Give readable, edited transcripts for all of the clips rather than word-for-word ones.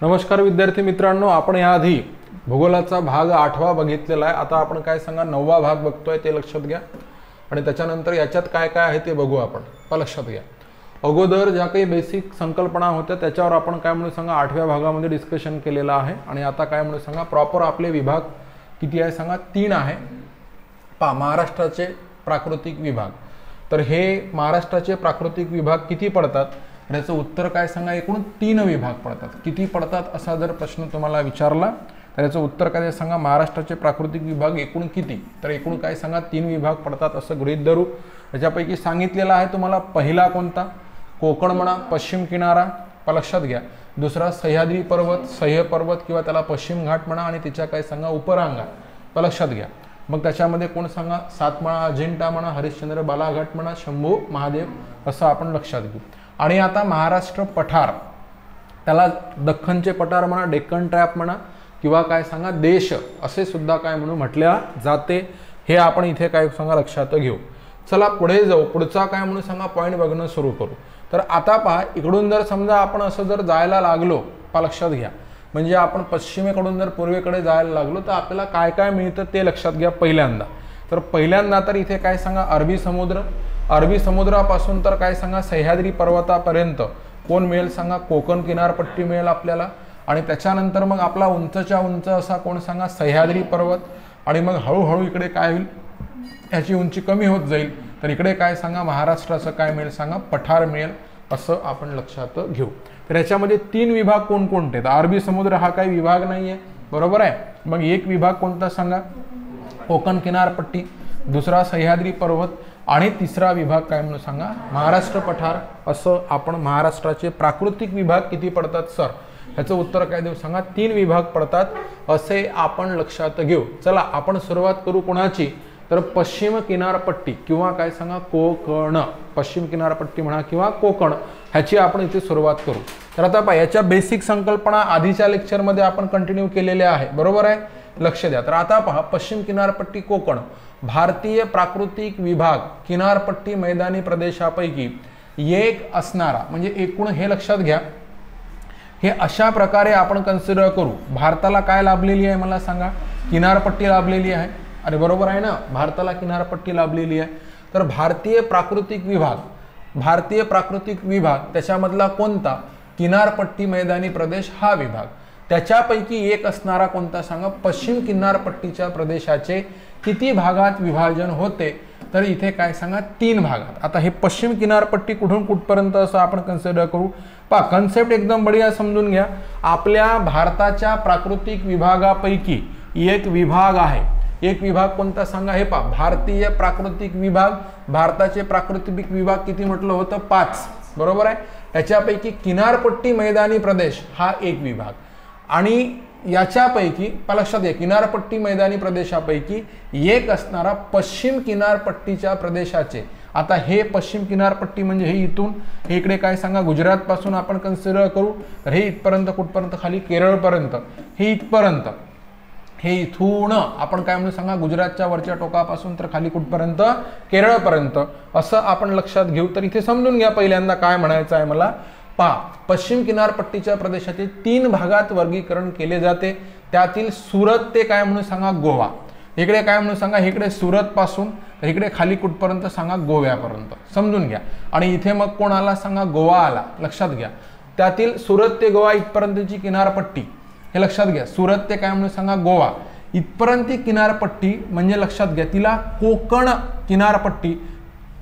नमस्कार विद्यार्थी मित्रांनो, आपण याआधी भूगोलाचा भाग 8वा बघितलेला आहे। आता आपण काय सांगा 9वा भाग बघतोय ते लक्षात घ्या आणि त्याच्यानंतर याच्यात काय काय आहे ते बघू आपण। लक्षात घ्या, अगोदर ज्या काही बेसिक संकल्पना होत्या त्याच्यावर आपण काय म्हणून सांगा 8व्या भागामध्ये डिस्कशन केलेलं आहे आणि आता काय म्हणून सांगा प्रॉपर आपले विभाग किती आहे सांगा 3 आहे। महाराष्ट्राचे प्राकृतिक विभाग, तर हे महाराष्ट्राचे प्राकृतिक विभाग किती पडतात याचं उत्तर काय सांगा एकूण 3 विभाग पडतात। किती पडतात असा जर प्रश्न तुम्हाला विचारला तर याचं उत्तर काय सांगा महाराष्ट्राचे प्राकृतिक विभाग एकूण किती, तर एकूण काय सांगा 3 विभाग पडतात असं गृहीत धरू। त्याच्यापैकी सांगितलेला आहे तुम्हाला पहिला कोणता कोकण म्हणा पश्चिम किनारा लक्षात घ्या, दुसरा सह्याद्री पर्वत सह्य पर्वत किंवा त्याला पश्चिम घाट म्हणा आणि तिच्या काय सांगा उपरांगा लक्षात घ्या। मग त्याच्यामध्ये कोण सांगा सातमाळा अजिंठा म्हणा हरिश्चंद्र बालाघाट म्हणा शंभू महादेव असं आपण लक्षात घेऊ। आणि आता महाराष्ट्र पठार त्याला दख्खनचे पठार म्हणा डेक्कन ट्रॅप म्हणा किंवा काय सांगा देश असे सुद्धा काय म्हणून म्हटल्या जाते, हे आपण इथे काय सांगा लक्षात घेऊ। चला पुढे जाऊ, पुढचा काय म्हणून सांगा पॉईंट बघणं सुरू करू। तर आता पहा इकडून जर समजा आपण असं जर जायला लागलो लक्षात घ्या, म्हणजे आपण पश्चिमेकडून जर पूर्वेकडे जायला लागलो तर आपल्याला काय काय मिळतं ते लक्षात घ्या। पहिल्यांदा तर इथे काय सांगा अरबी समुद्रापासून तर काय सांगा सह्याद्री पर्वतापर्यंत कोण मिळेल सांगा कोकण किनारपट्टी मिळेल आपल्याला। आणि त्याच्यानंतर मग आपला उंचच्या उंच असा कोण सांगा सह्याद्री पर्वत आणि मग हळूहळू इकडे काय होईल याची उंची कमी होत जाईल, तर इकडे काय सांगा महाराष्ट्राचं काय मिळेल सांगा पठार मिळेल असं आपण लक्षात घेऊ। तर याच्यामध्ये 3 विभाग कोणकोणते, तर अरबी समुद्र हा काही विभाग नाहीये बरोबर आहे। मग एक विभाग कोणता सांगा कोकण किनारपट्टी, दुसरा सह्याद्री पर्वत आणि तिसरा विभाग काय म्हणून सांगा महाराष्ट्र पठार असं आपण महाराष्ट्राचे प्राकृतिक विभाग किती पडतात सर, ह्याचं उत्तर काय देऊ सांगा 3 विभाग पडतात असे आपण लक्षात घेऊ। चला आपण सुरुवात करू कोणाची, तर पश्चिम किनारपट्टी किंवा काय सांगा कोकण, पश्चिम किनारपट्टी म्हणा किंवा कोकण ह्याची आपण इथे सुरुवात करू। तर आता पहा याच्या बेसिक संकल्पना आधीच्या लेक्चरमध्ये आपण कंटिन्यू केलेल्या आहे बरोबर आहे, लक्ष द्या। तर आता पहा पश्चिम किनारपट्टी कोकण भारतीय प्राकृतिक विभाग किनारपट्टी मैदानी प्रदेशापैकी एक असणारा, म्हणजे एकूण हे लक्षात घ्या हे अशा प्रकारे आपण कन्सिडर करू। भारताला काय लाभलेली आहे मला सांगा किनारपट्टी लाभलेली आहे, अरे बरोबर आहे ना, भारताला किनारपट्टी लाभलेली आहे। तर भारतीय प्राकृतिक विभाग त्याच्यामधला कोणता किनारपट्टी मैदानी प्रदेश हा विभाग, त्याच्यापैकी एक असणारा कोणता सांगा पश्चिम किनारपट्टीच्या प्रदेशाचे किती भागात विभाजन होते, तर इथे काय सांगा 3 भागात। आता हे पश्चिम किनारपट्टी कुठून कुठपर्यंत असं आपण कन्सिडर करू पहा, कन्सेप्ट एकदम बढिया समजून घ्या। आपल्या भारताच्या प्राकृतिक विभागापैकी एक विभाग आहे, एक विभाग कोणता सांगा हे पहा भारतीय प्राकृतिक विभाग, भारताचे प्राकृतिक विभाग किती म्हटलं होतं 5 बरोबर आहे। त्याच्यापैकी किनारपट्टी मैदानी प्रदेश हा एक विभाग आणि याच्यापैकी लक्षात घ्या किनारपट्टी मैदानी प्रदेशापैकी एक असणारा पश्चिम किनारपट्टीच्या प्रदेशाचे, आता हे पश्चिम किनारपट्टी म्हणजे हे इथून हे इकडे काय सांगा गुजरात पासून आपण कन्सिडर करू, तर हे इथपर्यंत कुठपर्यंत खाली केरळपर्यंत, हे इथपर्यंत, हे इथून आपण काय म्हणून सांगा गुजरातच्या वरच्या टोकापासून तर खाली कुठपर्यंत केरळपर्यंत असं आपण लक्षात घेऊ। तर इथे समजून घ्या पहिल्यांदा काय म्हणायचं आहे मला पहा, पश्चिम किनारपट्टीच्या प्रदेशाचे 3 भागात वर्गीकरण केले जाते। त्यातील सुरत ते काय म्हणून सांगा गोवा, इकडे काय म्हणून सांगा इकडे सुरत पासून तर इकडे खाली कुठपर्यंत सांगा गोव्यापर्यंत समजून घ्या। आणि इथे मग कोण आला सांगा गोवा आला, लक्षात घ्या। त्यातील सुरत ते गोवा इथपर्यंतची किनारपट्टी हे लक्षात घ्या, सुरत ते काय म्हणून सांगा गोवा इथपर्यंत किनारपट्टी म्हणजे लक्षात घ्या तिला कोकण किनारपट्टी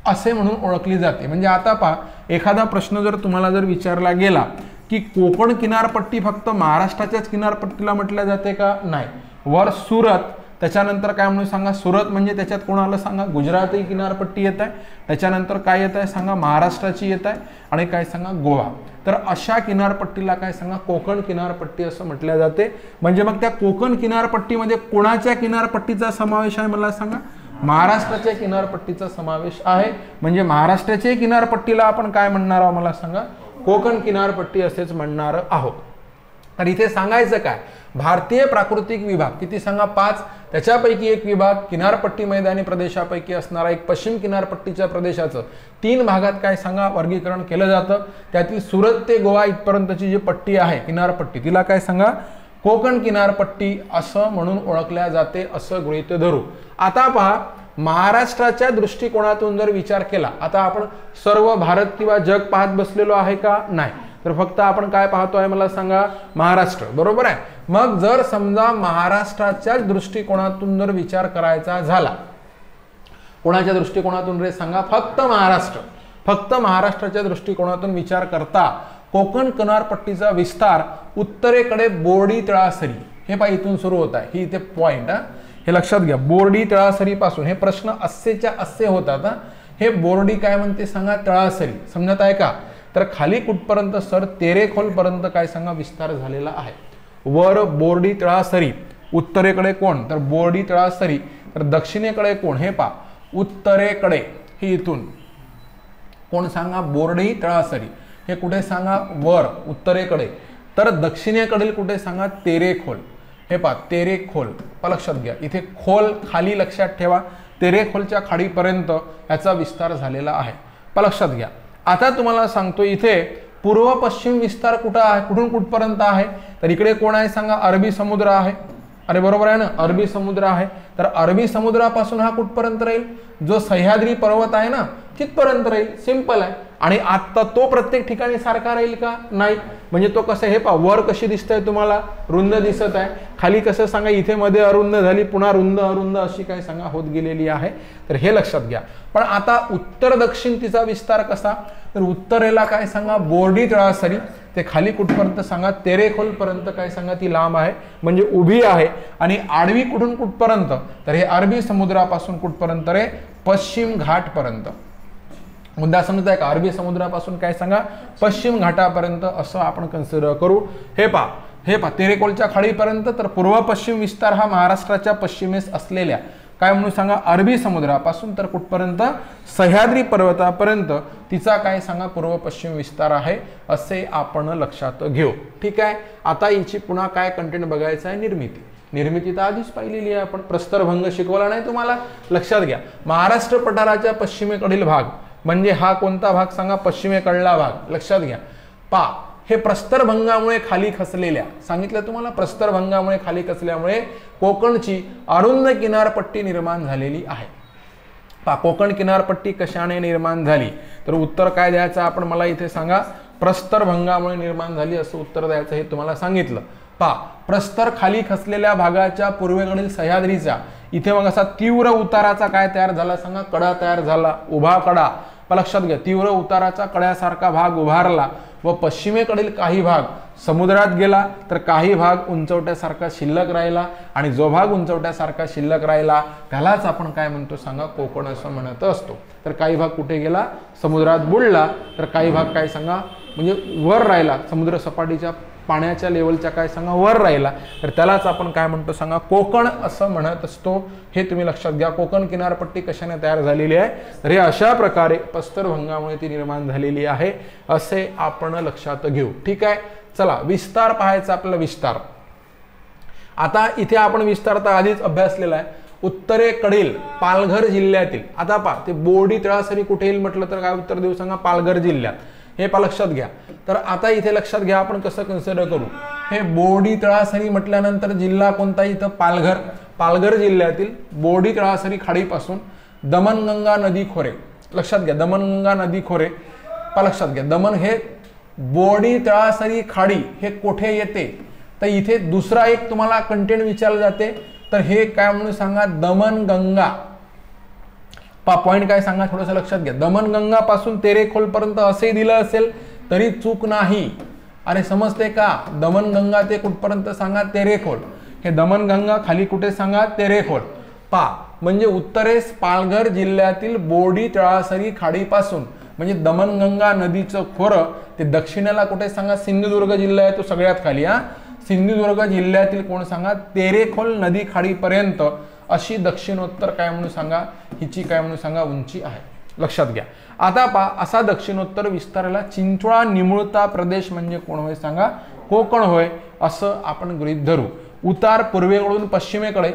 असे म्हणून ओळखली जाते। म्हणजे आता पहा एखादा प्रश्न जर तुम्हाला जर विचारला गेला की कोकण किनारपट्टी फक्त महाराष्ट्राच्याच किनारपट्टीला म्हटल्या जाते का, नाही, वर सुरत त्याच्यानंतर काय म्हणून सांगा सुरत म्हणजे त्याच्यात कोणाला सांगा गुजरातही किनारपट्टी येत आहे, त्याच्यानंतर काय येत आहे सांगा महाराष्ट्राची येत आहे आणि काय सांगा गोवा, तर अशा किनारपट्टीला काय सांगा कोकण किनारपट्टी असं म्हटल्या जाते। म्हणजे मग त्या कोकण किनारपट्टीमध्ये कोणाच्या किनारपट्टीचा समावेश आहे मला सांगा महाराष्ट्राच्या किनारपट्टीचा समावेश आहे, म्हणजे महाराष्ट्राच्या किनारपट्टीला आपण काय म्हणणार आहोत मला सांगा कोकण किनारपट्टी असेच म्हणणार आहोत। तर इथे सांगायचं काय भारतीय प्राकृतिक विभाग किती सांगा 5, त्याच्यापैकी एक विभाग किनारपट्टी मैदानी प्रदेशापैकी असणारा एक पश्चिम किनारपट्टीच्या प्रदेशाचं 3 भागात काय सांगा वर्गीकरण केलं जातं. त्यातील सुरत ते गोवा इथपर्यंतची जी पट्टी आहे किनारपट्टी तिला काय सांगा कोकण किनारपट्टी असं म्हणून ओळखल्या जाते असं गृहीत धरू. आता पहा महाराष्ट्राच्या दृष्टिकोनातून जर विचार केला, आता आपण सर्व भारत किंवा जग पाहत बसलेलो आहे का? नाही, तर फक्त आपण काय पाहतोय मला सांगा महाराष्ट्र, बरोबर आहे. मग जर समजा महाराष्ट्राच्या दृष्टिकोनातून जर विचार करायचा झाला, कोणाच्या दृष्टिकोनातून रे सांगा? फक्त महाराष्ट्र, फक्त महाराष्ट्राच्या दृष्टिकोनातून विचार करता कोकण किनारपट्टीचा विस्तार उत्तरेकडे बोर्डी तळासरी, हे पहा इथून सुरू होत आहे, ही इथे पॉइंट हे लक्षात घ्या. बोर्डी तळासरी पासून हे प्रश्न अस्सेच्या अस्से होतात. हे बोर्डी काय म्हणते सांगा? तळासरी, समजत आहे का? तर खाली कुठपर्यंत सर तेरेखोल पर्यंत काय सांगा विस्तार झालेला आहे. वर बोर्डी तळासरी, उत्तरेकडे कोण? तर बोर्डी तळासरी. तर दक्षिणेकडे कोण? हे पहा उत्तरेकडे, ही इथून कोण सांगा? बोर्डी तळासरी. हे कुठे सांगा? वर उत्तरेकडे. तर दक्षिणेकडील कुठे सांगा? तेरेखोल. हे पहा तेरेखोल, लक्षात घ्या. इथे खोल खाली लक्षात ठेवा, तेरेखोलच्या खाडीपर्यंत याचा विस्तार झालेला आहे, लक्षात घ्या. आता तुम्हाला सांगतो इथे पूर्व पश्चिम विस्तार कुठं आहे, कुठून कुठपर्यंत आहे? तर इकडे कोण आहे सांगा? अरबी समुद्र आहे. अरे बरोबर आहे ना, अरबी समुद्र आहे. तर अरबी समुद्रापासून हा कुठपर्यंत राहील? जो सह्याद्री पर्वत आहे ना तिथपर्यंत राहील. सिंपल आहे. आणि आता तो प्रत्येक ठिकाणी सारखा राहील का? नाही. म्हणजे तो कसं, हे पहा वर कशी दिसतंय तुम्हाला? रुंद दिसत आहे. खाली कसं सांगा? इथे मध्ये अरुंद झाली, पुन्हा रुंद अरुंद अशी काय सांगा होत गेलेली आहे. तर हे लक्षात घ्या. पण आता उत्तर दक्षिण तिचा विस्तार कसा? तर उत्तरेला काय सांगा? बोर्डी तळासरी. ते खाली कुठपर्यंत सांगा? तेरेखोल पर्यंत काय सांगा ती लांब आहे, म्हणजे उभी आहे. आणि आडवी कुठून कुठपर्यंत? तर हे अरबी समुद्रापासून कुठपर्यंत रे? पश्चिम घाटपर्यंत. मुद्दा समजताय का? अरबी समुद्रापासून काय सांगा? पश्चिम घाटापर्यंत असं आपण कन्सिडर करू. हे पहा तेरेखोलच्या खाडीपर्यंत. तर पूर्व पश्चिम विस्तार हा महाराष्ट्राच्या पश्चिमेस असलेल्या काय म्हणून सांगा? अरबी समुद्रापासून तर कुठपर्यंत? सह्याद्री पर्वतापर्यंत तिचा काय सांगा पूर्व पश्चिम विस्तार आहे, असे आपण लक्षात घेऊ. ठीक आहे. आता याची पुन्हा काय कंटेंट बघायचं आहे? निर्मिती. निर्मिती तर आधीच पाहिलेली आहे आपण, प्रस्तरभंग शिकवला नाही तुम्हाला? लक्षात घ्या. महाराष्ट्र पठाराच्या पश्चिमेकडील भाग म्हणजे हा कोणता भाग सांगा? पश्चिमेकडला भाग. लक्षात घ्या. पहा हे प्रस्तरभंगामुळे खाली खचलेल्या, सांगितलं तुम्हाला, प्रस्तरभंगामुळे खाली खचल्यामुळे कोकणची अरुंद किनारपट्टी निर्माण झालेली आहे. पहा कोकण किनारपट्टी कशाने निर्माण झाली? तर उत्तर काय द्यायचं आपण मला इथे सांगा? प्रस्तरभंगामुळे निर्माण झाली असं उत्तर द्यायचं, हे तुम्हाला सांगितलं. पहा प्रस्तर खाली खचलेल्या भागाच्या पूर्वेकडील सह्याद्रीचा इथे मग असा तीव्र उताराचा काय तयार झाला सांगा? कडा तयार झाला, उभा कडा. लक्षात घ्या. तीव्र उताराचा कड्यासारखा भाग उभारला व पश्चिमेकडील काही भाग समुद्रात गेला, तर काही भाग उंचवट्यासारखा शिल्लक राहिला. आणि जो भाग उंचवट्यासारखा शिल्लक राहिला त्यालाच आपण काय म्हणतो सांगा? कोकण असं म्हणत असतो. तर काही भाग कुठे गेला? समुद्रात बुडला. तर काही भाग काय सांगा? म्हणजे वर राहिला, समुद्र सपाटीच्या पाण्याच्या लेवलच्या काय सांगा वर राहिला, तर त्यालाच आपण काय म्हणतो सांगा? कोकण असं म्हणत असतो. हे तुम्ही लक्षात घ्या. कोकण किनारपट्टी कशाने तयार झालेली आहे? तर हे अशा प्रकारे प्रस्तरभंगामुळे ती निर्माण झालेली आहे असे आपण लक्षात घेऊ. ठीक आहे. चला विस्तार पाहायचा आपला. विस्तार आता इथे आपण विस्तार तर आधीच अभ्यासलेला आहे. उत्तरेकडील पालघर जिल्ह्यातील, आता पहा ते बोर्डी तळासरी कुठे येईल म्हटलं तर काय उत्तर देऊ सांगा? पालघर जिल्ह्यात. हे लक्षात घ्या. तर आता इथे लक्षात घ्या आपण कसं कन्सिडर करू. हे बोर्डी तळासरी म्हटल्यानंतर जिल्हा कोणता? इथं पालघर. पालघर जिल्ह्यातील बोर्डी तळासरी खाडीपासून दमनगंगा नदी खोरे. लक्षात घ्या. दमनगंगा नदी खोरे लक्षात घ्या. दमन हे बोर्डी तळासरी खाडी हे कुठे येते? तर इथे दुसरा एक तुम्हाला कंटेंट विचारलं जाते. तर हे काय म्हणून सांगा? दमनगंगा. पॉइंट काय सांगा थोडंसं लक्षात घ्या. दमनगंगा पासून तेरेखोल पर्यंत असे दिलं असेल तरी चूक नाही. अरे समजते का? दमनगंगा ते कुठपर्यंत सांगा? तेरेखोल. हे दमनगंगा खाली कुठे सांगा? तेरेखोल. म्हणजे उत्तरेस पालघर जिल्ह्यातील बोर्डी तळासरी खाडीपासून म्हणजे दमनगंगा नदीचं खोरं ते दक्षिणेला कुठे सांगा? सिंधुदुर्ग जिल्हा आहे तो सगळ्यात खाली. सिंधुदुर्ग जिल्ह्यातील कोण सांगा? तेरेखोल नदी खाडीपर्यंत अशी दक्षिणोत्तर काय म्हणून सांगा? हिची काय म्हणून सांगा? उंची आहे. लक्षात घ्या. आता पहा असा दक्षिणोत्तर विस्ताराला चिंचोळा निमुळता प्रदेश म्हणजे कोण होय सांगा? कोकण होय असं आपण गृहीत धरू. उतार पूर्वेकडून पश्चिमेकडे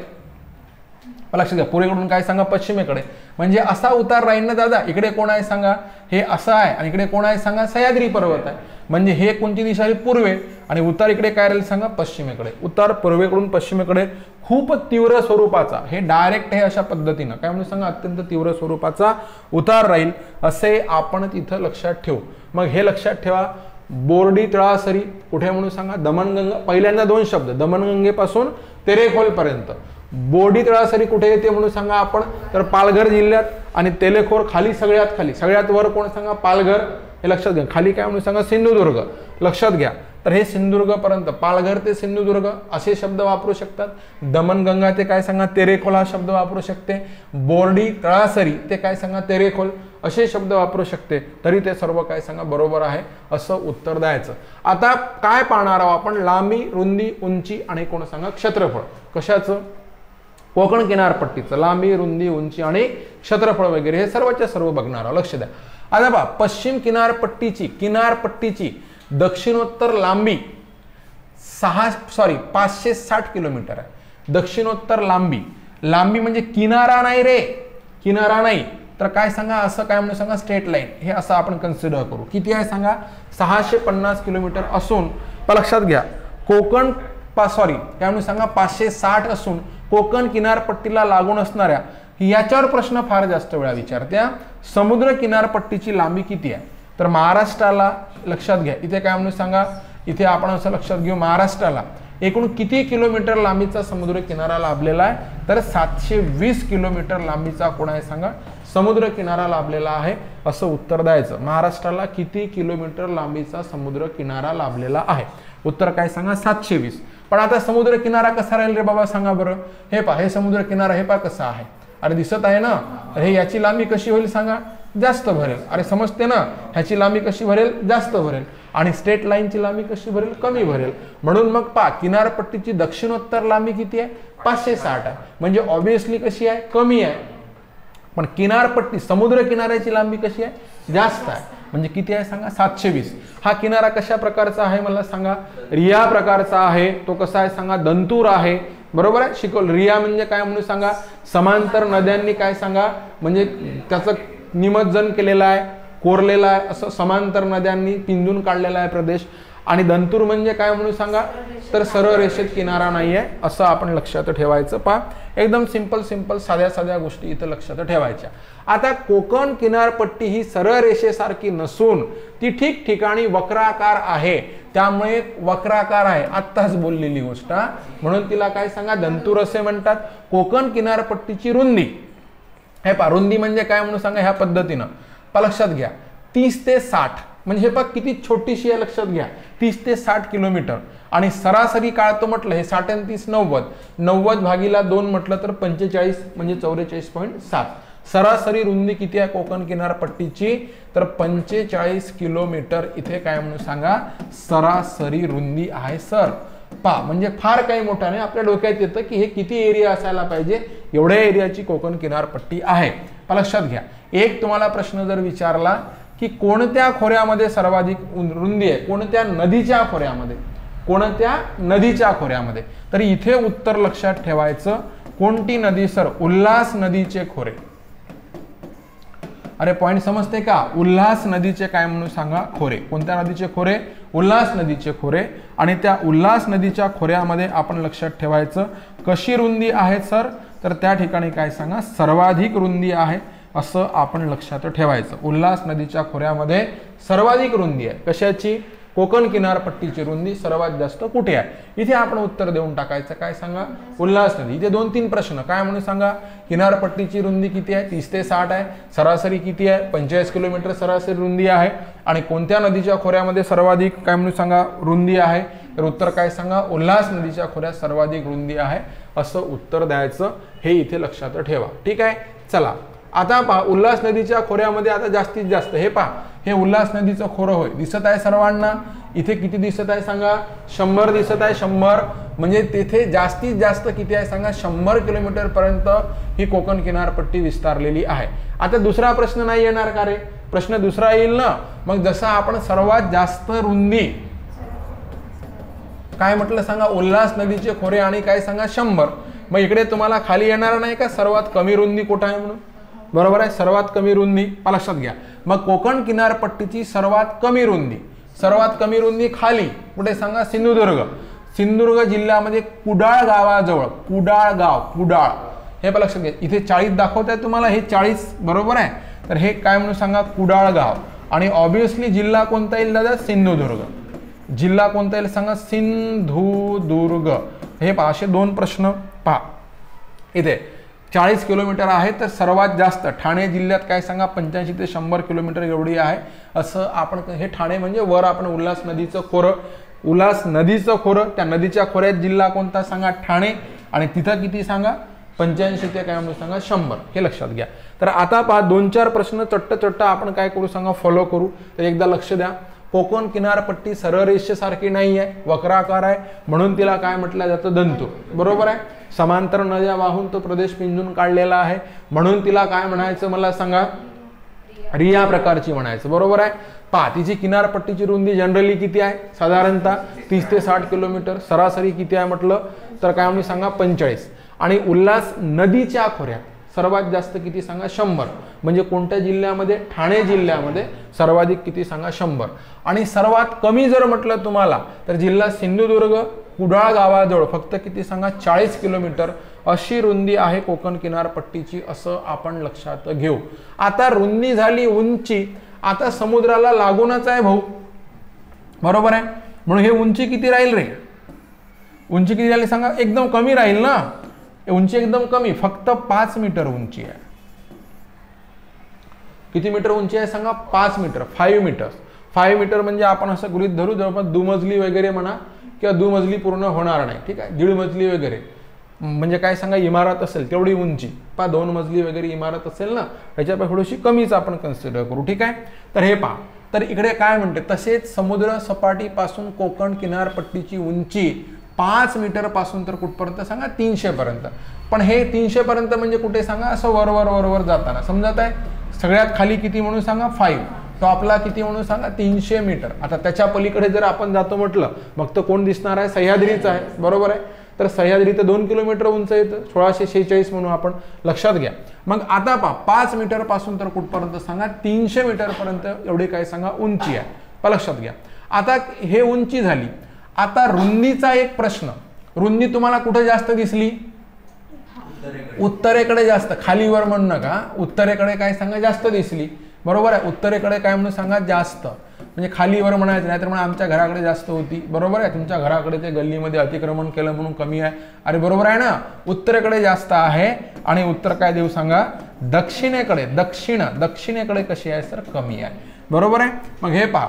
लक्षात घ्या, पूर्वेकडून काय सांगा, पश्चिमेकडे. म्हणजे असा उतार राहील ना दादा, इकडे कोण आहे सांगा, हे असं आहे, आणि इकडे कोण आहे सांगा, सह्याद्री पर्वत आहे. म्हणजे हे कोणती दिशा आहे, पूर्वे, आणि उतार इकडे काय राहील सांगा, पश्चिमेकडे. उतार पूर्वेकडून पश्चिमेकडे खूप तीव्र स्वरूपाचा, हे डायरेक्ट हे अशा पद्धतीनं काय म्हणून सांगा, अत्यंत तीव्र स्वरूपाचा उतार राहील, असे आपण तिथं लक्षात ठेवू. मग हे लक्षात ठेवा, बोर्डी तळासरी कुठे म्हणून सांगा, दमणगंगा. पहिल्यांदा दोन शब्द, दमणगंगेपासून तेरेखोल पर्यंत. बोर्डी तळासरी कुठे येते म्हणून सांगा आपण, तर पालघर जिल्ह्यात. आणि तेलेखोल खाली, सगळ्यात खाली, सगळ्यात वर कोण सांगा, पालघर. हे लक्षात घ्या. खाली काय म्हणून सांगा, सिंधुदुर्ग. लक्षात घ्या. तर हे सिंधुदुर्ग पर्यंत, पालघर ते सिंधुदुर्ग असे शब्द वापरू शकतात. दमणगंगा ते काय सांगा, तेरेखोल हा शब्द वापरू शकते. बोर्डी तळासरी ते काय सांगा, तेरेखोल असे शब्द वापरू शकते. तरी ते सर्व काय सांगा, बरोबर आहे असं उत्तर द्यायचं. आता काय पाहणार आहोत आपण, लांबी, रुंदी, उंची आणि कोण सांगा, क्षेत्रफळ. कशाचं, कोकण किनारपट्टीचं लांबी, रुंदी, उंची आणि क्षेत्रफळ वगैरे हे सर्वच्या सर्व बघणार आहोत. लक्ष द्या. आता पहा, पश्चिम किनारपट्टीची दक्षिणोत्तर लांबी 560 किलोमीटर आहे. दक्षिणोत्तर लांबी म्हणजे किनारा नाही रे, किनारा नाही, तर काय सांगा, असं काय म्हणून सांगा, स्ट्रेट लाईन. हे असं आपण कन्सिडर करू. किती आहे सांगा, 650 किलोमीटर असून, लक्षात घ्या, कोकण काय म्हणून सांगा, 560 असून कोकण किनारपट्टीला लागून असणाऱ्या, याच्यावर प्रश्न फार जास्त वेळा विचारत्या, समुद्र किनारपट्टीची लांबी किती आहे. तर महाराष्ट्राला, लक्षात घ्या, इथे काय म्हणून सांगा, इथे आपण असं लक्षात घेऊ, महाराष्ट्राला एकूण किती किलोमीटर लांबीचा समुद्र किनारा लाभलेला आहे, तर 720 किलोमीटर लांबीचा कोण आहे सांगा, समुद्र किनारा लाभलेला आहे, असं उत्तर द्यायचं. महाराष्ट्राला किती किलोमीटर लांबीचा समुद्र किनारा लाभलेला आहे, उत्तर काय सांगा, 720. पण आता समुद्र किनारा कसा राहील रे बाबा सांगा बरं. हे पहा, हे समुद्र किनारा, हे पहा कसा आहे, अरे दिसत आहे ना. हे याची लांबी कशी होईल सांगा, जास्त भरेल. अरे समजते ना, ह्याची लांबी कशी भरेल, जास्त भरेल. आणि स्ट्रेट लाईनची लांबी कशी भरेल, कमी भरेल. म्हणून मग पहा, किनारपट्टीची दक्षिणोत्तर लांबी किती आहे, 560 आहे. म्हणजे ऑब्विसली कशी आहे, कमी आहे. पण किनारपट्टी, समुद्र किनाऱ्याची लांबी कशी आहे, जास्त आहे. म्हणजे किती आहे सांगा, 720. हा किनारा कशा प्रकारचा आहे मला सांगा, रिया प्रकारचा आहे. तो कसा आहे सांगा, दंतूर आहे. बरोबर आहे, शिकवलं. रिया म्हणजे काय म्हणून सांगा, समांतर नद्यांनी काय सांगा, म्हणजे त्याचं निमज्जन केलेलं आहे, कोरलेला आहे, असं समांतर नद्यांनी पिंजून काढलेला आहे प्रदेश. आणि दंतूर म्हणजे काय म्हणून सांगा, तर सरळ रेषेत किनारा नाहीये, असं आपण लक्षात ठेवायचं. पहा, एकदम सिंपल साध्या गोष्टी इथं लक्षात ठेवायच्या. आता कोकण किनारपट्टी ही सरळ रेषेसारखी नसून ती ठिकठिकाणी वक्राकार आहे. त्यामुळे वक्राकार आहे, आत्ताच बोललेली गोष्ट, म्हणून तिला काय सांगा, दंतूर असे म्हणतात. कोकण किनारपट्टीची रुंदी, हे पहा, रुंदी म्हणजे काय म्हणून सांगा, ह्या पद्धतीनं लक्षात घ्या, 30 ते 60. म्हणजे हे पहा किती छोटीशी आहे, लक्षात घ्या, 30 ते 60 किलोमीटर. आणि सरासरी काळ तो म्हटलं, हे 60 आणि 30 90 भागीला 2 म्हटलं तर 45, म्हणजे 44.7. सरासरी रुंदी किती आहे कोकण किनारपट्टीची, तर 45 किलोमीटर इथे काय म्हणून सांगा, सरासरी रुंदी आहे सर. पहा, म्हणजे फार काही मोठा नाही. आपल्या डोक्यात येतं की हे किती एरिया असायला पाहिजे, एवढ्या एरियाची कोकण किनारपट्टी आहे. लक्षात घ्या, एक तुम्हाला प्रश्न जर विचारला की कोणत्या खोऱ्यामध्ये सर्वाधिक रुंदी आहे, कोणत्या नदीच्या खोऱ्यामध्ये, तर इथे उत्तर लक्षात ठेवायचं, कोणती नदी सर, उल्हास नदीचे खोरे. अरे पॉइंट समजते का, उल्हास नदीचे काय म्हणून सांगा, खोरे. कोणत्या नदीचे खोरे, उल्हास नदीचे खोरे. आणि त्या उल्हास नदीच्या खोऱ्यामध्ये आपण लक्षात ठेवायचं, कशी रुंदी आहे सर, तर त्या ठिकाणी काय सांगा, सर्वाधिक रुंदी आहे, असं आपण लक्षात ठेवायचं. उल्हास नदीच्या खोऱ्यामध्ये सर्वाधिक रुंदी आहे. कशाची, कोकण किनारपट्टीची रुंदी सर्वात जास्त कुठे आहे, इथे आपण उत्तर देऊन टाकायचं. काय सांगा, उल्हास नदी. इथे 2-3 प्रश्न, काय म्हणून सांगा, किनारपट्टीची रुंदी किती आहे, 30 ते 60 आहे. सरासरी किती आहे, 45 किलोमीटर सरासरी रुंदी आहे. आणि कोणत्या नदीच्या खोऱ्यामध्ये सर्वाधिक काय म्हणून सांगा, रुंदी आहे, तर उत्तर काय सांगा, उल्हास नदीच्या खोऱ्यात सर्वाधिक रुंदी आहे, असं उत्तर द्यायचं. हे इथे लक्षात ठेवा. ठीक आहे, चला आता पहा, उल्हास नदीच्या खोऱ्यामध्ये आता जास्तीत जास्त, हे पहा, हे उल्हास नदीचं खोरं होय, दिसत आहे सर्वांना. इथे किती दिसत आहे सांगा, 100 दिसत आहे, 100. म्हणजे तिथे जास्तीत जास्त किती आहे सांगा, 100 किलोमीटर पर्यंत ही कोकण किनारपट्टी विस्तारलेली आहे. आता दुसरा प्रश्न नाही येणार का रे, प्रश्न दुसरा येईल ना. मग जसा आपण सर्वात जास्त रुंदी काय म्हटलं सांगा, उल्हास नदीचे खोरे आणि काय सांगा, 100. मग इकडे तुम्हाला खाली येणार नाही का सर्वात कमी रुंदी कुठं आहे म्हणून, बरोबर आहे, सर्वात कमी रुंदी लक्षात घ्या. मग कोकण किनारपट्टीची सर्वात कमी रुंदी खाली कुठे सांगा, सिंधुदुर्ग जिल्ह्यामध्ये कुडाळ गावाजवळ, कुडाळ हे पण लक्षात घ्या. इथे 40 दाखवत आहे तुम्हाला, हे 40 बरोबर आहे. तर हे काय म्हणून सांगा, कुडाळ गाव. आणि ऑब्विसली जिल्हा कोणता येईल दादा, सिंधुदुर्ग. जिल्हा कोणता येईल सांगा, सिंधुदुर्ग. हे पहा, असे 2 प्रश्न पहा. इथे 40 किलोमीटर आहे, तर सर्वात जास्त ठाणे जिल्ह्यात काय सांगा, 85 ते 100 किलोमीटर एवढी आहे. असं आपण, हे ठाणे म्हणजे वर आपण उल्हास नदीचं खोरं, त्या नदीच्या खोऱ्यात जिल्हा कोणता सांगा, ठाणे. आणि तिथं किती सांगा, 85 ते काय म्हणून सांगा 100. हे लक्षात घ्या. तर आता पहा 2-4 प्रश्न चट्ट आपण काय करू सांगा, फॉलो करू. तर एकदा लक्ष द्या. कोकण किनारपट्टी सरळ रेषेसारखी नाही आहे, वक्राकार आहे, म्हणून तिला काय म्हटलं जातं, दंतू. बरोबर आहे. समांतर नद्या वाहून तो प्रदेश पिंजून काढलेला आहे, म्हणून तिला काय म्हणायचं मला सांगा, रिया प्रकारची म्हणायचं. बरोबर आहे. पहा, तिची किनारपट्टीची रुंदी जनरली किती आहे, साधारणतः 30 ते 60 किलोमीटर. सरासरी किती आहे म्हटलं तर काय म्हणून सांगा, 45. आणि उल्हास नदीच्या खोऱ्यात सर्वात जास्त किती सांगा, 100. म्हणजे कोणत्या जिल्ह्यामध्ये, ठाणे जिल्ह्यामध्ये सर्वाधिक किती सांगा, 100. आणि सर्वात कमी जर म्हटलं तुम्हाला तर जिल्हा सिंधुदुर्ग, कुडाळ गावाजवळ फक्त किती सांगा, 40 किलोमीटर अशी रुंदी आहे कोकण किनारपट्टीची, असं आपण लक्षात घेऊ. आता रुंदी झाली उंची, आता समुद्राला लागूनच आहे भाऊ, बरोबर आहे. म्हणून हे उंची किती राहील रे, उंची किती राहील सांगा, एकदम कमी राहील ना, उंची एकदम कमी, फक्त 5 मीटर उंची आहे. किती मीटर उंची आहे सांगा, 5 मीटर, 5 मीटर. 5 मीटर म्हणजे आपण असं गृहीत धरू जवळपास दुमजली वगैरे म्हणा, किंवा दुमजली पूर्ण होणार नाही, ठीक आहे, 1.5 मजली वगैरे, म्हणजे काय सांगा, इमारत असेल तेवढी उंची. 2 मजली वगैरे इमारत असेल ना, ह्याच्यापेक्षा थोडीशी कमीच आपण कन्सिडर करू, ठीक आहे. तर हे पहा, तर इकडे काय म्हणते, तसेच समुद्र सपाटीपासून कोकण किनारपट्टीची उंची 5 मीटर पासून तर कुठपर्यंत सांगा, 300 पर्यंत. पण हे 300 पर्यंत म्हणजे कुठे सांगा, असं वर जाताना समजत आहे. सगळ्यात खाली किती म्हणून सांगा, 5. टॉपला किती म्हणून सांगा, 300 मीटर. आता त्याच्या पलीकडे जर आपण जातो म्हटलं, मग तर कोण दिसणार आहे, सह्याद्रीच आहे. बरोबर आहे. तर सह्याद्री तर 2 किलोमीटर उंच येतं, 1646 म्हणून आपण लक्षात घ्या. मग आता पहा, 5 मीटर पासून तर कुठपर्यंत सांगा, 300 मीटर पर्यंत एवढी काय सांगा, उंची आहे. लक्षात घ्या. आता हे उंची झाली. आता रुंदीचा एक प्रश्न, रुंदी तुम्हाला कुठे जास्त दिसली, उत्तरेकडे जास्त, खालीवर म्हणणं का, उत्तरेकडे काय सांगा, जास्त दिसली. बरोबर आहे. उत्तरेकडे काय म्हणून सांगा, जास्त, म्हणजे खालीवर म्हणायचं नाही तर म्हणा आमच्या घराकडे जास्त होती. बरोबर आहे. तुमच्या घराकडे ते गल्लीमध्ये अतिक्रमण केलं म्हणून कमी आहे. अरे बरोबर आहे ना, उत्तरेकडे जास्त आहे. आणि उत्तर काय देऊ सांगा, दक्षिणेकडे कशी आहे सर, कमी आहे. बरोबर आहे. मग हे पहा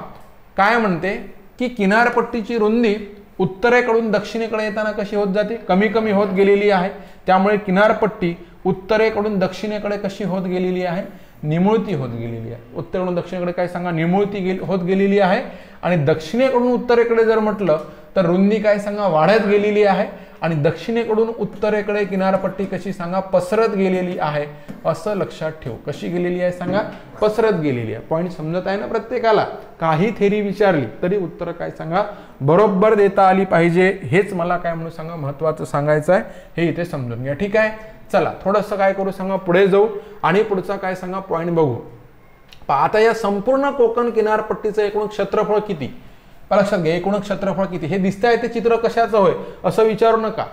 काय म्हणते की किनारपट्टीची रुंदी उत्तरेकडून दक्षिणेकडे येताना कशी होत जाते, कमी कमी होत गेलेली आहे. त्यामुळे किनारपट्टी उत्तरेकडून दक्षिणेकडे कशी होत गेलेली आहे, निमुळती होत गेलेली आहे. उत्तरेकडून दक्षिणेकडे काय सांगा, निमुळती होत गेलेली आहे. आणि दक्षिणेकडून उत्तरेकडे जर म्हटलं तर रुंदी काय सांगा, वाढत गेलेली आहे. आणि दक्षिणेकडून उत्तरेकडे किनारपट्टी कशी सांगा, पसरत गेलेली आहे. असं लक्षात ठेव. कशी गेलेली आहे सांगा, पसरत गेलेली आहे. पॉईंट समजत आहे ना प्रत्येकाला. काही थेरी विचारली तरी उत्तर काय सांगा, बरोबर देता आली पाहिजे. हेच मला काय म्हणून सांगा, महत्वाचं सांगायचं आहे. हे इथे समजून घ्या. ठीक आहे. चला थोडंसं काय करू सांगा, पुढे जाऊ आणि पुढचा काय सांगा पॉईंट बघू. आता या संपूर्ण कोकण किनारपट्टीचं एकूण क्षेत्रफळ किती, लक्षात घ्या. एकूण क्षेत्रफळ किती हे दिसतंय, ते चित्र कशाचं होय असं विचारू नका.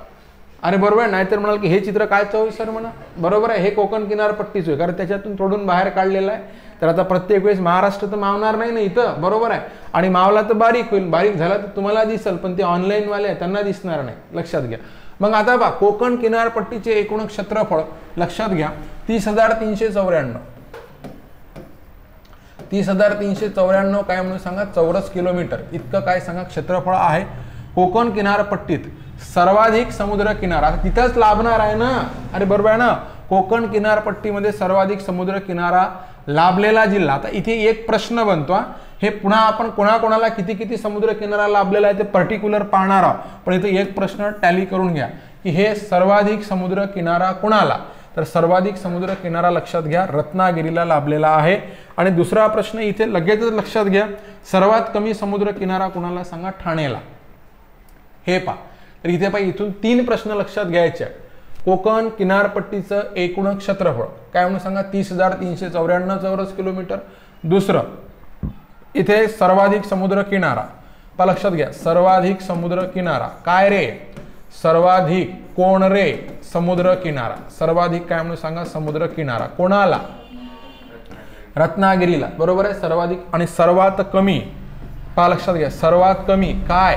अरे बरोबर आहे. नाहीतर म्हणाल की हे चित्र कायचं होय सर म्हणा. बरोबर आहे, हे कोकण किनारपट्टीचं आहे, कारण त्याच्यातून तोडून बाहेर काढलेलं आहे. तर आता प्रत्येक वेळेस महाराष्ट्र तर मावणार नाही ना इथं. बरोबर आहे. आणि मावला तर बारीक होईल, बारीक झाला तर तुम्हाला दिसेल, पण ते ऑनलाईन वाले आहे त्यांना दिसणार नाही. लक्षात घ्या. मग आता पहा, कोकण किनारपट्टीचे एकूण क्षेत्रफळ लक्षात घ्या, 30,394. 30,394 काय म्हणून सांगा, चौरस किलोमीटर इतकं काय सांगा क्षेत्रफळ आहे. कोकण किनारपट्टीत सर्वाधिक समुद्र किनारा तिथंच लाभणार आहे ना. अरे बरोबर आहे ना. कोकण किनारपट्टीमध्ये सर्वाधिक समुद्र किनारा लाभलेला जिल्हा. आता इथे एक प्रश्न बनतो, हे पुन्हा आपण कोणाकोणाला किती किती समुद्र किनारा लाभलेला आहे ते पर्टिक्युलर पाहणार आहोत. पण इथे एक प्रश्न टॅली करून घ्या की हे सर्वाधिक समुद्र किनारा कोणाला, तर सर्वाधिक समुद्र किनारा लक्षात घ्या रत्नागिरीला लाभलेला आहे. आणि दुसरा प्रश्न इथे लगेचच लक्षात घ्या, सर्वात कमी समुद्र किनारा कोणाला सांगा, ठाणेला. हे पहा. तर इथे पहा, इथून 3 प्रश्न लक्षात घ्यायचे. कोकण किनारपट्टीचं एकूण क्षेत्रफळ काय म्हणून सांगा 30,394 चौरस किलोमीटर। दुसरं इथे सर्वाधिक समुद्र किनारा, पहा लक्षात घ्या, सर्वाधिक समुद्र किनारा काय रे, सर्वाधिक कोण रे, समुद्र किनारा, सर्वाधिक काय म्हणून सांगा समुद्र किनारा कोणाला, रत्नागिरीला, बरोबर आहे सर्वाधिक। आणि सर्वात कमी, पहा लक्षात घ्या, सर्वात कमी काय,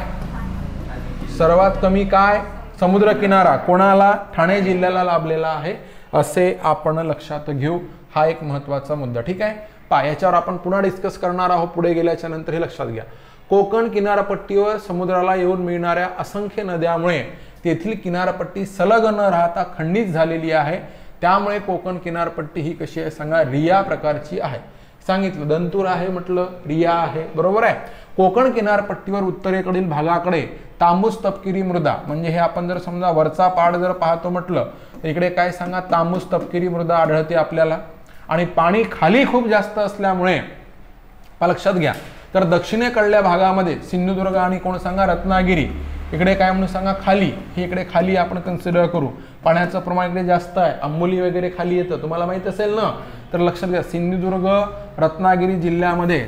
सर्वात कमी काय समुद्र किनारा कोणाला, ठाणे जिल्ह्याला लाभलेला आहे असे आपण लक्षात घेऊ। हा एक महत्त्वाचा मुद्दा, ठीक आहे। पहा याच्यावर आपण पुन्हा डिस्कस करणार आहोत पुढे गेल्याच्या नंतर, हे लक्षात घ्या। कोकण किनारपट्टीवर समुद्राला येऊन मिळणाऱ्या असंख्य नद्यामुळे तेथील किनारपट्टी सलग न राहता खंडित झालेली आहे, त्यामुळे कोकण किनारपट्टी ही कशी आहे सांगा, रिया प्रकारची आहे। सांगितलं दंतूर आहे म्हटलं, रिया आहे, बरोबर आहे। कोकण किनारपट्टीवर उत्तरेकडील भागाकडे तांबूस तपकिरी मृदा, म्हणजे हे आपण जर समजा वरचा पाड जर पाहतो म्हटलं तर इकडे काय सांगा तांबूस तपकिरी मृदा आढळते आपल्याला। आणि पाणी खाली खूप जास्त असल्यामुळे लक्षात घ्या, तर दक्षिणेकडल्या भागामध्ये सिंधुदुर्ग आणि कोण सांगा रत्नागिरी, इकडे काय म्हणून सांगा खाली, हे इकडे खाली आपण कन्सिडर करू, पाण्याचं प्रमाण इकडे जास्त आहे, अंबोली वगैरे खाली येतं, तुम्हाला माहित असेल ना। तर लक्षात घ्या सिंधुदुर्ग रत्नागिरी जिल्ह्यामध्ये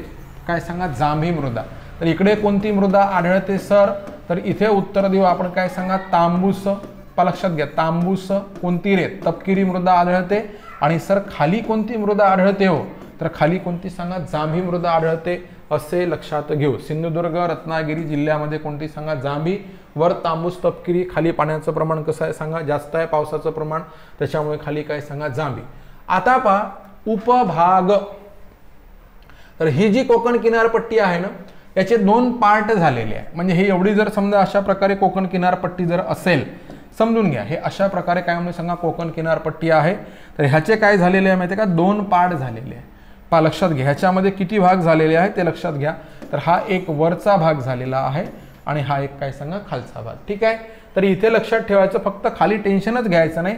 काय सांगा जांभी मृदा, तर इकडे कोणती मृदा आढळते सर, तर इथे उत्तर देऊ आपण काय सांगा तांबूस, लक्षात घ्या तांबूस कोणती रे, तपकिरी मृदा आढळते। आणि सर खाली कोणती मृदा आढळते हो, तर खाली कोणती सांगा जांभी मृदा आढळते असे लक्षात घेऊ। सिंधुदुर्ग रत्नागिरी जिल्ह्यामध्ये कोणती सांगा जांभी, वर तांबूस तपकिरी, खाली पाण्याचं प्रमाण कसं आहे सांगा जास्त आहे पावसाचं प्रमाण, त्याच्यामुळे खाली काय सांगा जांभी। आता पहा उपभाग, तर ही जी कोकण किनारपट्टी आहे ना याचे दोन पार्ट झालेले आहे, म्हणजे हे एवढी जर समजा अशा प्रकारे कोकण किनारपट्टी जर असेल समजून घ्या, हे अशा प्रकारे काय म्हणून सांगा कोकण किनारपट्टी आहे, तर ह्याचे काय झालेले आहे माहिती आहे का, दोन पार्ट झालेले आहे। पहा लक्षात घ्या ह्याच्यामध्ये किती भाग झालेले आहे ते लक्षात घ्या, तर हा एक वरचा भाग झालेला आहे आणि हा एक काय सांगा खालचा भाग, ठीक आहे। तर इथे लक्षात ठेवायचं, फक्त खाली टेन्शनच घ्यायचं नाही,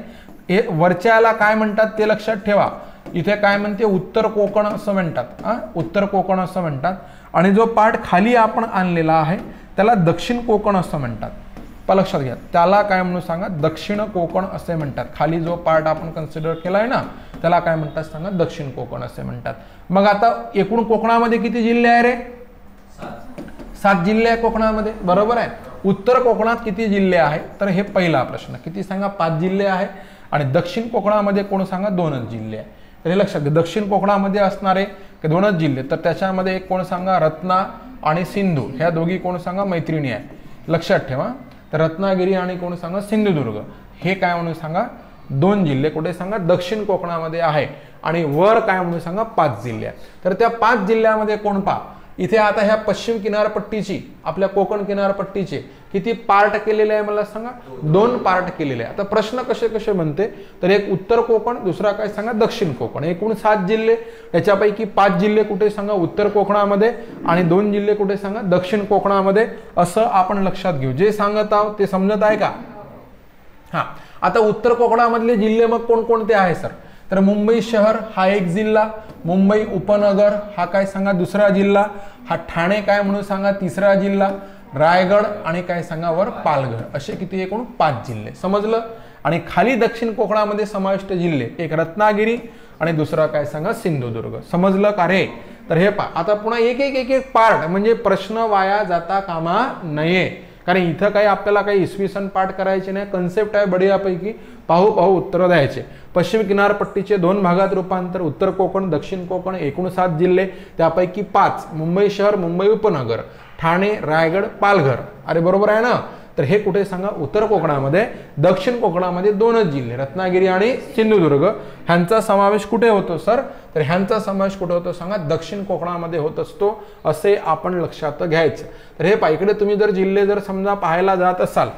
हे वरच्याला काय म्हणतात ते लक्षात ठेवा। इथे काय म्हणते उत्तर कोकण असं म्हणतात, उत्तर कोकण असं म्हणतात, आणि जो पार्ट खाली आपण आणलेला आहे त्याला दक्षिण कोकण असं म्हणतात। पहा लक्षात घ्या, त्याला काय म्हणून सांगा दक्षिण कोकण असे म्हणतात, खाली जो पार्ट आपण कन्सिडर केलाय ना त्याला काय म्हणतात सांगा दक्षिण कोकण असे म्हणतात। मग आता एकूण कोकणामध्ये किती जिल्हे आहे रे, 7 जिल्हे आहे कोकणामध्ये, बरोबर आहे। उत्तर कोकणात किती जिल्हे आहे, तर हे पहिला प्रश्न, किती सांगा 5 जिल्हे आहे, आणि दक्षिण कोकणामध्ये कोण सांगा 2च जिल्हे आहे। तर हे लक्षात घ्या, दक्षिण कोकणामध्ये असणारे 2च जिल्हे, तर त्याच्यामध्ये एक कोण सांगा रत्ना आणि सिंधू, ह्या दोघी कोण सांगा मैत्रिणी आहे, लक्षात ठेवा। तर रत्नागिरी आणि कोण सांगा सिंधुदुर्ग, हे काय म्हणून सांगा 2 जिल्हे कुठे सांगा दक्षिण कोकणामध्ये आहे, आणि वर काय म्हणून सांगा 5 जिल्हे आहे। तर त्या 5 जिल्ह्यामध्ये कोण पहा, इथे आता ह्या पश्चिम किनारपट्टीची, आपल्या कोकण किनारपट्टीचे किती पार्ट केलेले आहे मला सांगा, 2 पार्ट केलेले आहे। आता प्रश्न कसे कसे म्हणते, तर एक उत्तर कोकण, दुसरा काय सांगा दक्षिण कोकण, एकूण 7 जिल्हे, त्याच्यापैकी 5 जिल्हे कुठे सांगा उत्तर कोकणामध्ये आणि 2 जिल्हे कुठे सांगा दक्षिण कोकणामध्ये, असं आपण लक्षात घेऊ। जे सांगत आहोत ते समजत आहे का? हा, आता उत्तर कोकणामधले जिल्हे मग कोणकोणते आहे सर, तर मुंबई शहर हा एक जिल्हा, मुंबई उपनगर हा काय सांगा दुसरा जिल्हा, हा ठाणे काय म्हणून सांगा तिसरा जिल्हा, रायगड आणि काय सांगा वर पालघर, असे किती एकूण 5 जिल्हे, समजलं। आणि खाली दक्षिण कोकणामध्ये समाविष्ट जिल्हे, एक रत्नागिरी आणि दुसरा काय सांगा सिंधुदुर्ग, समजलं का रे? तर हे पहा, आता पुन्हा एक पार्ट, म्हणजे प्रश्न वाया जाता कामा नये, कारण इथं काही आपल्याला काही इसवी सन पाठ करायचे नाही, कन्सेप्ट आहे बढियापैकी, पाहू उत्तर द्यायचे। पश्चिम किनारपट्टीचे 2 भागात रूपांतर, उत्तर कोकण दक्षिण कोकण, एकूण 7 जिल्हे, त्यापैकी 5 मुंबई शहर, मुंबई उपनगर, ठाणे, रायगड, पालघर, अरे बरोबर आहे ना। तर हे कुठे सांगा उत्तर कोकणामध्ये, दक्षिण कोकणामध्ये 2च जिल्हे रत्नागिरी आणि सिंधुदुर्ग, ह्यांचा समावेश कुठे होतो सर, तर ह्यांचा समावेश कुठे होतो सांगा दक्षिण कोकणामध्ये होत असतो, असे आपण लक्षात घ्यायचं। तर हे पहा, इकडे तुम्ही जर जिल्हे जर समजा पाहायला जात असाल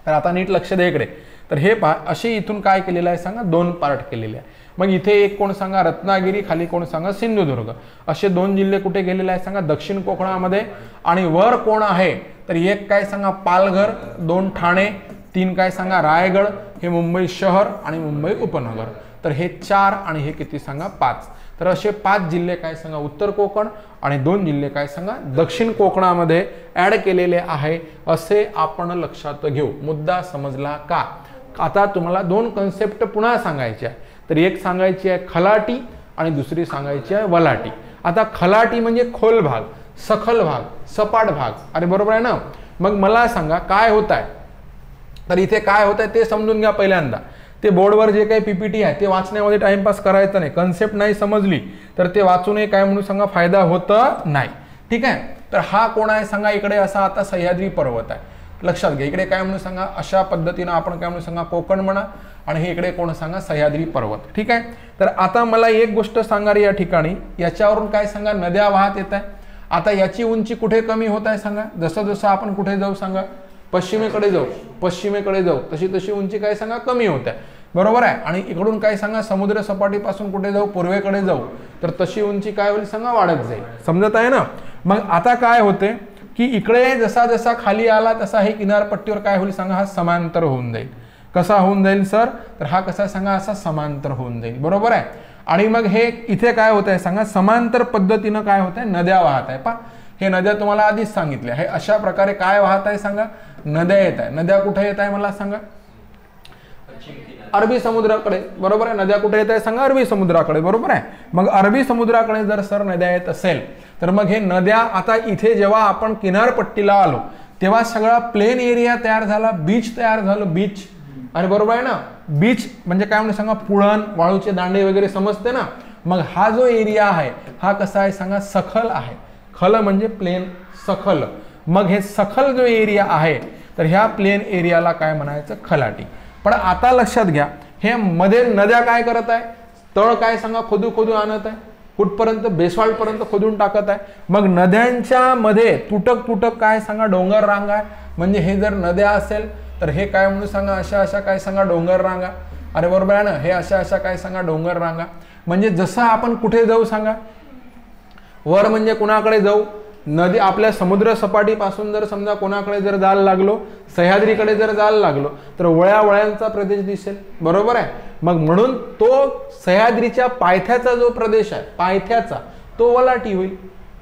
तर आता नीट लक्ष द्या इकडे, तर हे पहा असे इथून काय केलेलं आहे सांगा 2 पार्ट केलेले आहे। मग इथे एक कोण सांगा रत्नागिरी, खाली कोण सांगा सिंधुदुर्ग, असे 2 जिल्हे कुठे गेलेले आहे सांगा दक्षिण कोकणामध्ये, आणि वर कोण आहे तर एक काय सांगा पालघर, 2 ठाणे, 3 काय सांगा रायगड, हे मुंबई शहर आणि मुंबई उपनगर, तर हे 4 आणि हे किती सांगा 5, तर असे 5 जिल्हे काय सांगा उत्तर कोकण आणि 2 जिल्हे काय सांगा दक्षिण कोकणामध्ये ऍड केलेले आहे, असे आपण लक्षात घेऊ। मुद्दा समजला का? आता तुम्हाला दोन कन्सेप्ट पुन्हा सांगायचे आहे. तर एक सांगायची आहे खलाटी आणि दुसरी सांगायची आहे वलाटी. आता खलाटी म्हणजे खोल भाग, सखल भाग, सपाट भाग. अरे बरोबर आहे ना. मग मला सांगा काय होत आहे. तर इथे काय होत आहे ते समजून घ्या पहिल्यांदा. ते बोर्डवर जे काही पीपीटी आहे ते वाचण्यामध्ये टाइमपास करायचं नाही. कन्सेप्ट नाही समजली तर ते वाचूनही काय म्हणून सांगा फायदा होत नाही. ठीक आहे. तर हा कोण आहे सांगा. इकडे असा आता सह्याद्री पर्वत आहे. लक्षात घ्या. इकडे काय म्हणून सांगा अशा पद्धतीनं आपण काय म्हणून सांगा कोकण म्हणा आणि हे इकडे कोण सांगा सह्याद्री पर्वत. ठीक आहे. तर आता मला एक गोष्ट सांगा या ठिकाणी याच्यावरून काय सांगा नद्या वाहत येत आहे. आता याची उंची कुठे कमी होत आहे सांगा. जसं जसं आपण कुठे जाऊ सांगा पश्चिमेकडे जाऊ तशी तशी उंची काय सांगा कमी होत आहे. बरोबर आहे. आणि इकडून काय सांगा समुद्र सपाटीपासून कुठे जाऊ पूर्वेकडे जाऊ तर तशी उंची काय होईल सांगा वाढत जाईल. समजत आहे ना. मग आता काय होते की इकडे जसा जसा खाली आला तसा हे किनारपट्टीवर काय होईल सांगा हा समांतर होऊन जाईल. कसा होऊन जाईल सर. तर हा कसा सांगा असा समांतर होऊन जाईल. बरोबर आहे. आणि मग हे इथे काय होत आहे सांगा समांतर पद्धतीनं काय होत आहे नद्या वाहत आहे. पहा हे नद्या तुम्हाला आधीच सांगितल्या. हे अशा प्रकारे काय वाहत आहे सांगा नद्या येत आहे. नद्या कुठे येत आहे मला सांगा अरबी समुद्राकडे. बरोबर आहे. नद्या कुठे येत आहे सांगा अरबी समुद्राकडे. बरोबर आहे. मग अरबी समुद्राकडे जर सर नद्या येत असेल तर मग हे नद्या आता इथे जेव्हा आपण किनारपट्टीला आलो तेव्हा सगळा प्लेन एरिया तयार झाला. बीच तयार झालं. बीच. अरे बरोबर आहे ना. बीच म्हणजे काय म्हणून सांगा पुळण वाळूचे दांडे वगैरे समजते ना. मग हा जो एरिया आहे हा कसा आहे सांगा सखल आहे. खल म्हणजे प्लेन सखल. मग हे सखल जो एरिया आहे तर ह्या प्लेन एरियाला काय म्हणायचं खलाटी. पण आता लक्षात घ्या हे मध्ये नद्या काय करत आहे तळ काय सांगा खोदू आणत आहे. कुठपर्यंत बेसवाल्ट पर्यंत खोदून टाकत आहे. मग नद्यांच्या मध्ये तुटक काय सांगा डोंगर रांगा आहे. म्हणजे हे जर नद्या असेल तर हे काय म्हणून सांगा अशा काय सांगा डोंगर रांगा. अरे बरोबर आहे ना. हे अशा काय सांगा डोंगर रांगा. म्हणजे जसं आपण कुठे जाऊ सांगा वर म्हणजे कुणाकडे जाऊ नदी आपल्या समुद्र सपाटीपासून जर समजा कोणाकडे जर जायला लागलो सह्याद्रीकडे जर जायला लागलो तर वळ्यांचा प्रदेश दिसेल. बरोबर आहे. मग म्हणून तो सह्याद्रीच्या पायथ्याचा जो प्रदेश आहे पायथ्याचा तो वलाटी होईल.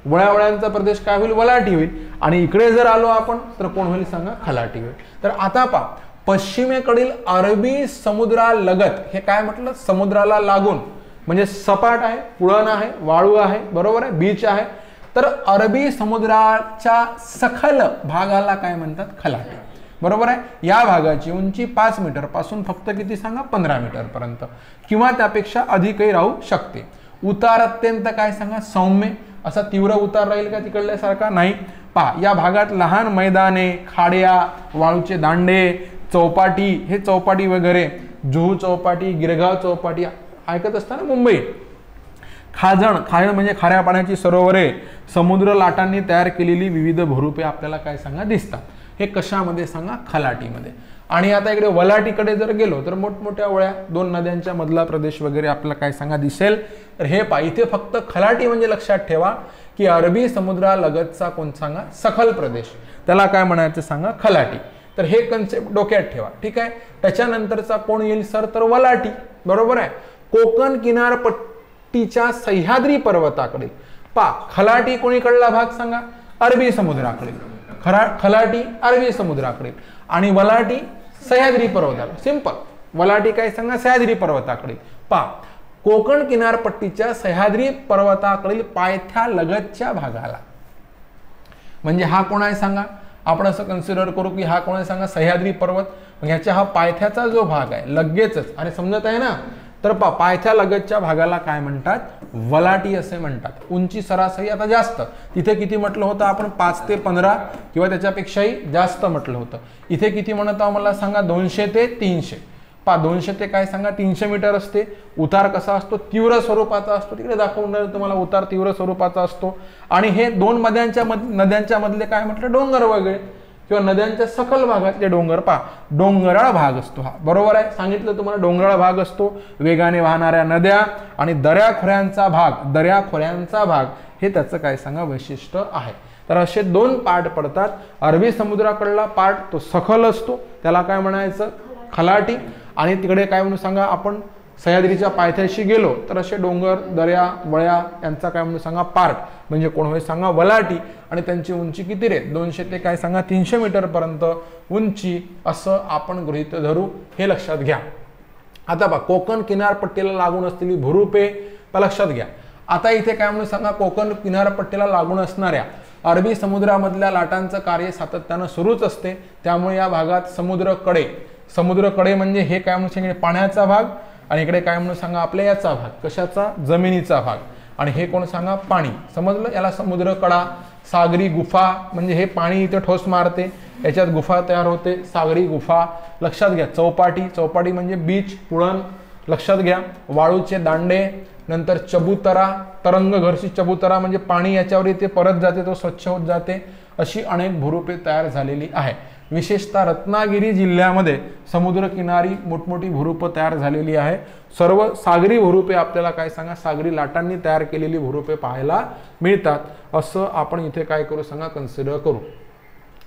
वळ्यांचा प्रदेश काय होईल वलाटी होईल. आणि इकडे जर आलो आपण तर कोण होईल सांगा खलाटी होईल. तर आता पहा पश्चिमेकडील अरबी समुद्रालगत हे काय म्हटलं समुद्राला लागून म्हणजे सपाट आहे पुळण आहे वाळू आहे. बरोबर आहे. बीच आहे. तर अरबी समुद्राच्या सखल भागाला काय म्हणतात खलाटी. बरोबर आहे. या भागाची उंची 5 मीटर पासून फक्त किती सांगा 15 मीटर पर्यंत किंवा त्यापेक्षा अधिकही राहू शकते. उतार अत्यंत काय सांगा सौम्य असा तीव्र उतार राहील का तिकडल्यासारखा नाही. पहा या भागात लहान मैदाने खाड्या वाळूचे दांडे चौपाटी हे चौपाटी वगैरे जुहू चौपाटी गिरगाव चौपाटी ऐकत असताना मुंबई खाजण म्हणजे खाऱ्या पाण्याची सरोवरे समुद्र लाटांनी तयार केलेली विविध भूरूपे आपल्याला काय सांगा दिसतात. हे कशामध्ये सांगा खलाटीमध्ये. आणि आता इकडे वलाटीकडे जर गेलो तर मोठमोठ्या वळ्या दोन नद्यांच्या मधला प्रदेश वगैरे आपल्याला काय सांगा दिसेल. तर हे पहा इथे फक्त खलाटी म्हणजे लक्षात ठेवा की अरबी समुद्रालगतचा कोण सांगा सखल प्रदेश त्याला काय म्हणायचं सांगा खलाटी. तर हे कन्सेप्ट डोक्यात ठेवा. ठीक आहे. त्याच्यानंतरचा कोण येईल सर तर वलाटी. बरोबर आहे. कोकण किनारपट्टीच्या सह्याद्री पर्वताकडे पहा खलाटी कोणीकडला भाग सांगा अरबी समुद्राकडे. खलाटी अरबी समुद्राकडे आणि वलाटी सह्याद्री पर्वताकडे. सिंपल. वलाटी काय सांगा सह्याद्री पर्वताकडे. पहा कोकण किनारपट्टीच्या सह्याद्री पर्वताकडील पायथ्या लगतच्या भागाला म्हणजे हा कोण आहे सांगा आपण असं कन्सिडर करू की हा कोण आहे सांगा सह्याद्री पर्वत. ह्याच्या हा पायथ्याचा जो भाग आहे लगेचच अरे समजत आहे ना. तर पायथ्या लगतच्या भागाला काय म्हणतात वलाटी असे म्हणतात. उंची सरासरी आता जास्त तिथे किती म्हटलं होतं आपण 5 ते 15 किंवा त्याच्यापेक्षाही जास्त म्हटलं होतं. इथे किती म्हणत आहोत मला सांगा 200 ते 300. 200 ते काय सांगा 300 मीटर असते. उतार कसा असतो तीव्र स्वरूपाचा असतो. तिकडे दाखवून तुम्हाला उतार तीव्र स्वरूपाचा असतो. आणि हे दोन नद्यांच्या मधले काय म्हटलं डोंगर वगैरे किंवा नद्यांच्या सखल भागातले डोंगर डोंगराळ भाग असतो हा. बरोबर आहे. सांगितलं तुम्हाला डोंगराळ भाग असतो. वेगाने वाहणाऱ्या नद्या आणि दऱ्याखोऱ्यांचा भाग हे त्याचं काय सांगा वैशिष्ट्य आहे. तर असे दोन पार्ट पडतात. अरबी समुद्राकडला पार्ट तो सखल असतो त्याला काय म्हणायचं खलाटी आणि तिकडे काय म्हणून सांगा आपण सह्याद्रीच्या पायथ्याशी गेलो तर असे डोंगर, दऱ्या, वळ्या यांचा काय म्हणून सांगा पार्ट, म्हणजे कोण होय सांगा वलाटी, आणि त्यांची उंची किती रे 200 ते काय सांगा 300 मीटर पर्यंत उंची, असं आपण गृहीत धरू, हे लक्षात घ्या. आता पहा कोकण किनारपट्टीला लागून असलेली भूरूपे लक्षात घ्या. आता इथे काय म्हणून सांगा कोकण किनारपट्टीला लागून असणाऱ्या अरबी समुद्रामधल्या लाटांचं कार्य सातत्यानं सुरूच असते, त्यामुळे या भागात समुद्रकडे म्हणजे हे काय म्हणून सांगितले पाण्याचा भाग, आणि इकडे काय म्हणून सांगा आपल्या याचा भाग, कशाचा, जमिनीचा भाग, आणि हे कोण सांगा पाणी, समजलं. याला समुद्रकडा, सागरी गुफा म्हणजे हे पाणी इथे ठोस मारते, याच्यात गुफा तयार होते, सागरी गुफा लक्षात घ्या. चौपाटी म्हणजे बीच, पुळण लक्षात घ्या. वाळूचे दांडे, नंतर चबुतरा, तरंगघर्षी चबुतरा म्हणजे पाणी याच्यावर येते परत जाते, तो स्वच्छ होत जाते, अशी अनेक भूरूपे तयार झालेली आहे. विशेषतः रत्नागिरी जिल्ह्यामध्ये समुद्रकिनारी मोठमोठी भूरूप तयार झालेली आहे. सर्व सागरी भूरूपे आपल्याला काय सांगा सागरी लाटांनी तयार केलेली भूरूपे पाहायला मिळतात, असं आपण इथे काय करू सांगा कन्सिडर करू,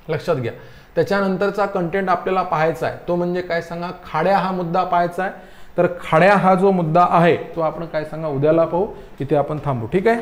लक्षात घ्या. त्याच्यानंतरचा कंटेंट आपल्याला पाहायचा आहे तो म्हणजे काय सांगा खाड्या हा मुद्दा पाहायचा आहे. तर खाड्या हा जो मुद्दा आहे तो आपण काय सांगा उद्याला पाहू. इथे आपण थांबू, ठीक आहे.